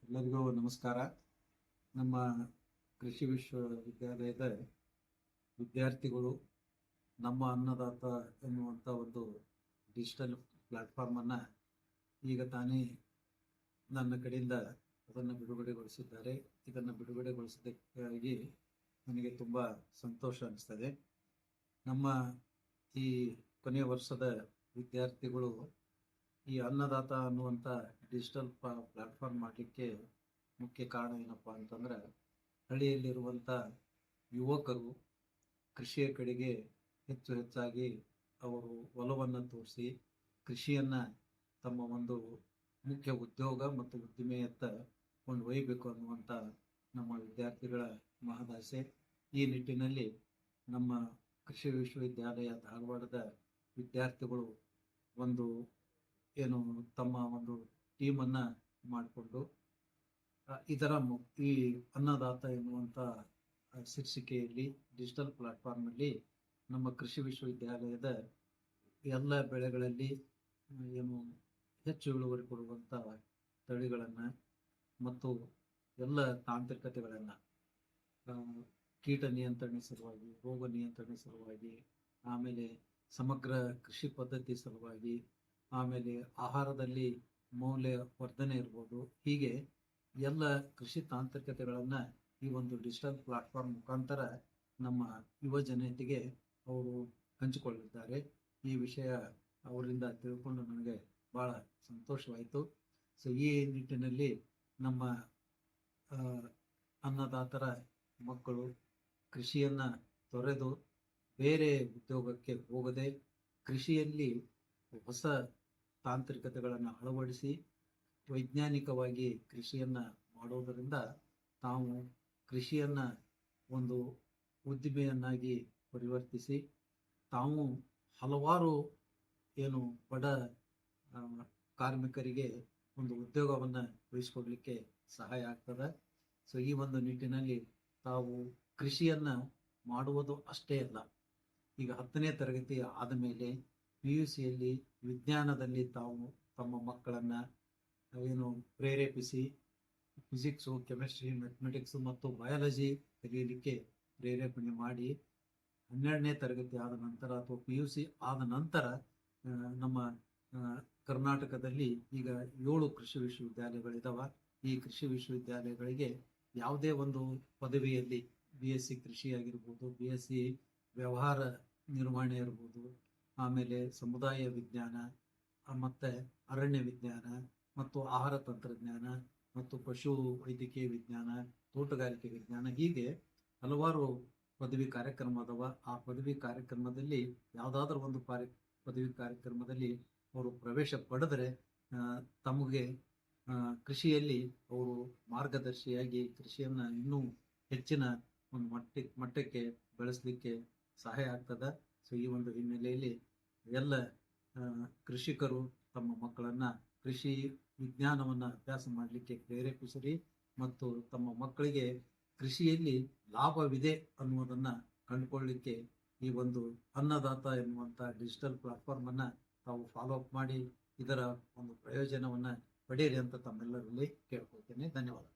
ಎಲ್ಲರಿಗೂ ನಮಸ್ಕಾರ. ನಮ್ಮ ಕೃಷಿ ವಿಶ್ವವಿದ್ಯಾಲಯದ ವಿದ್ಯಾರ್ಥಿಗಳು ನಮ್ಮ ಅನ್ನದಾತ ಎನ್ನುವಂಥ ಒಂದು ಡಿಜಿಟಲ್ ಪ್ಲಾಟ್ಫಾರ್ಮನ್ನು ಈಗ ತಾನೇ ನನ್ನ ಕಡೆಯಿಂದ ಅದನ್ನು ಬಿಡುಗಡೆಗೊಳಿಸಿದ್ದಾರೆ. ಇದನ್ನು ಬಿಡುಗಡೆಗೊಳಿಸಿದ್ದಕ್ಕಾಗಿ ನನಗೆ ತುಂಬ ಸಂತೋಷ ಅನಿಸ್ತದೆ. ನಮ್ಮ ಈ ಕೊನೆಯ ವರ್ಷದ ವಿದ್ಯಾರ್ಥಿಗಳು ಈ ಅನ್ನದಾತ ಅನ್ನುವಂಥ ಡಿಜಿಟಲ್ ಪ್ಲಾಟ್ಫಾರ್ಮ್ ಮಾಡಲಿಕ್ಕೆ ಮುಖ್ಯ ಕಾರಣ ಏನಪ್ಪ ಅಂತಂದ್ರೆ, ಹಳ್ಳಿಯಲ್ಲಿರುವಂಥ ಯುವಕರು ಕೃಷಿಯ ಕಡೆಗೆ ಹೆಚ್ಚಾಗಿ ಅವರು ಒಲವನ್ನು ತೋರಿಸಿ ಕೃಷಿಯನ್ನು ತಮ್ಮ ಒಂದು ಮುಖ್ಯ ಉದ್ಯೋಗ ಮತ್ತು ಉದ್ದಿಮೆಯತ್ತ ಕೊಂಡೊಯ್ಯಬೇಕು ಅನ್ನುವಂಥ ನಮ್ಮ ವಿದ್ಯಾರ್ಥಿಗಳ ಮಹದಾಸೆ. ಈ ನಿಟ್ಟಿನಲ್ಲಿ ನಮ್ಮ ಕೃಷಿ ವಿಶ್ವವಿದ್ಯಾಲಯ ಧಾರವಾಡದ ವಿದ್ಯಾರ್ಥಿಗಳು ಒಂದು ತಮ್ಮ ಒಂದು ಟೀಮನ್ನು ಮಾಡಿಕೊಂಡು ಇದರ ಈ ಅನ್ನದಾತ ಎನ್ನುವಂಥ ಶೀರ್ಷಿಕೆಯಲ್ಲಿ ಡಿಜಿಟಲ್ ಪ್ಲಾಟ್ಫಾರ್ಮಲ್ಲಿ ನಮ್ಮ ಕೃಷಿ ವಿಶ್ವವಿದ್ಯಾಲಯದ ಎಲ್ಲ ಬೆಳೆಗಳಲ್ಲಿ ಹೆಚ್ಚು ಇಳುವರಿ ಕೊಡುವಂಥ ತಳಿಗಳನ್ನು ಮತ್ತು ಎಲ್ಲ ತಾಂತ್ರಿಕತೆಗಳನ್ನು, ಕೀಟ ನಿಯಂತ್ರಣ ಸಲುವಾಗಿ, ರೋಗ ನಿಯಂತ್ರಣ ಸಲುವಾಗಿ, ಆಮೇಲೆ ಸಮಗ್ರ ಕೃಷಿ ಪದ್ಧತಿ ಸಲುವಾಗಿ, ಆಮೇಲೆ ಆಹಾರದಲ್ಲಿ ಮೌಲ್ಯ ವರ್ಧನೆ ಇರ್ಬೋದು, ಹೀಗೆ ಎಲ್ಲ ಕೃಷಿ ತಾಂತ್ರಿಕತೆಗಳನ್ನು ಈ ಒಂದು ಡಿಜಿಟಲ್ ಪ್ಲಾಟ್ಫಾರ್ಮ್ ಮುಖಾಂತರ ನಮ್ಮ ಯುವ ಜನತೆಗೆ ಅವರು ಹಂಚಿಕೊಳ್ಳಿದ್ದಾರೆ. ಈ ವಿಷಯ ಅವರಿಂದ ತಿಳ್ಕೊಂಡು ನನಗೆ ಭಾಳ ಸಂತೋಷವಾಯಿತು. ಸೊ ಈ ನಿಟ್ಟಿನಲ್ಲಿ ನಮ್ಮ ಅನ್ನದಾತರ ಮಕ್ಕಳು ಕೃಷಿಯನ್ನು ತೊರೆದು ಬೇರೆ ಉದ್ಯೋಗಕ್ಕೆ ಹೋಗದೆ ಕೃಷಿಯಲ್ಲಿ ಹೊಸ ತಾಂತ್ರಿಕತೆಗಳನ್ನು ಅಳವಡಿಸಿ ವೈಜ್ಞಾನಿಕವಾಗಿ ಕೃಷಿಯನ್ನು ಮಾಡೋದರಿಂದ ತಾವು ಕೃಷಿಯನ್ನು ಒಂದು ಉದ್ದಿಮೆಯನ್ನಾಗಿ ಪರಿವರ್ತಿಸಿ ತಾವು ಹಲವಾರು ಬಡ ಕಾರ್ಮಿಕರಿಗೆ ಒಂದು ಉದ್ಯೋಗವನ್ನು ವಹಿಸ್ಕೊಡ್ಲಿಕ್ಕೆ ಸಹಾಯ ಆಗ್ತದೆ. ಸೊ ಈ ಒಂದು ನಿಟ್ಟಿನಲ್ಲಿ ತಾವು ಕೃಷಿಯನ್ನು ಮಾಡುವುದು ಅಷ್ಟೇ ಅಲ್ಲ, ಈಗ 10ನೇ ತರಗತಿ ಆದ ಮೇಲೆ PUCಯಲ್ಲಿ ವಿಜ್ಞಾನದಲ್ಲಿ ತಾವು ತಮ್ಮ ಮಕ್ಕಳನ್ನು ಪ್ರೇರೇಪಿಸಿ ಫಿಸಿಕ್ಸು, ಕೆಮಿಸ್ಟ್ರಿ, ಮ್ಯಾಥಮೆಟಿಕ್ಸು ಮತ್ತು ಬಯಾಲಜಿ ಕಲಿಯಲಿಕ್ಕೆ ಪ್ರೇರೇಪಣೆ ಮಾಡಿ 12ನೇ ತರಗತಿ ಆದ ನಂತರ ಅಥವಾ PUC ಆದ ನಂತರ ನಮ್ಮ ಕರ್ನಾಟಕದಲ್ಲಿ ಈಗ 7 ಕೃಷಿ ವಿಶ್ವವಿದ್ಯಾಲಯಗಳಿದ್ದಾವೆ. ಈ ಕೃಷಿ ವಿಶ್ವವಿದ್ಯಾಲಯಗಳಿಗೆ ಯಾವುದೇ ಒಂದು ಪದವಿಯಲ್ಲಿ BSc ಕೃಷಿ ಆಗಿರ್ಬೋದು, BSc ವ್ಯವಹಾರ ನಿರ್ವಹಣೆ ಇರ್ಬೋದು, ಆಮೇಲೆ ಸಮುದಾಯ ವಿಜ್ಞಾನ ಮತ್ತು ಅರಣ್ಯ ವಿಜ್ಞಾನ ಮತ್ತು ಆಹಾರ ತಂತ್ರಜ್ಞಾನ ಮತ್ತು ಪಶು ವೈದ್ಯಕೀಯ ವಿಜ್ಞಾನ, ತೋಟಗಾರಿಕೆ ವಿಜ್ಞಾನ, ಹೀಗೆ ಹಲವಾರು ಪದವಿ ಕಾರ್ಯಕ್ರಮ ಅದಾವ. ಆ ಪದವಿ ಕಾರ್ಯಕ್ರಮದಲ್ಲಿ ಯಾವುದಾದ್ರೂ ಒಂದು ಪದವಿ ಕಾರ್ಯಕ್ರಮದಲ್ಲಿ ಅವರು ಪ್ರವೇಶ ಪಡೆದರೆ ತಮಗೆ ಕೃಷಿಯಲ್ಲಿ ಅವರು ಮಾರ್ಗದರ್ಶಿಯಾಗಿ ಕೃಷಿಯನ್ನು ಇನ್ನೂ ಹೆಚ್ಚಿನ ಒಂದು ಮಟ್ಟಕ್ಕೆ ಬೆಳೆಸಲಿಕ್ಕೆ ಸಹಾಯ ಆಗ್ತದೆ. ಸೊ ಈ ಒಂದು ಹಿನ್ನೆಲೆಯಲ್ಲಿ ಎಲ್ಲ ಕೃಷಿಕರು ತಮ್ಮ ಮಕ್ಕಳನ್ನು ಕೃಷಿ ವಿಜ್ಞಾನವನ್ನು ಅಭ್ಯಾಸ ಮಾಡಲಿಕ್ಕೆ ಪ್ರೇರೇಪಿಸಿರಿ ಮತ್ತು ತಮ್ಮ ಮಕ್ಕಳಿಗೆ ಕೃಷಿಯಲ್ಲಿ ಲಾಭವಿದೆ ಅನ್ನುವುದನ್ನು ಕಂಡುಕೊಳ್ಳಲಿಕ್ಕೆ ಈ ಒಂದು ಅನ್ನದಾತ ಎನ್ನುವಂಥ ಡಿಜಿಟಲ್ ಪ್ಲಾಟ್ಫಾರ್ಮನ್ನು ತಾವು ಫಾಲೋ ಅಪ್ ಮಾಡಿ ಇದರ ಒಂದು ಪ್ರಯೋಜನವನ್ನು ಪಡೆಯಿರಿ ಅಂತ ತಮ್ಮೆಲ್ಲರಲ್ಲಿ ಕೇಳ್ಕೊಳ್ತೇನೆ. ಧನ್ಯವಾದ.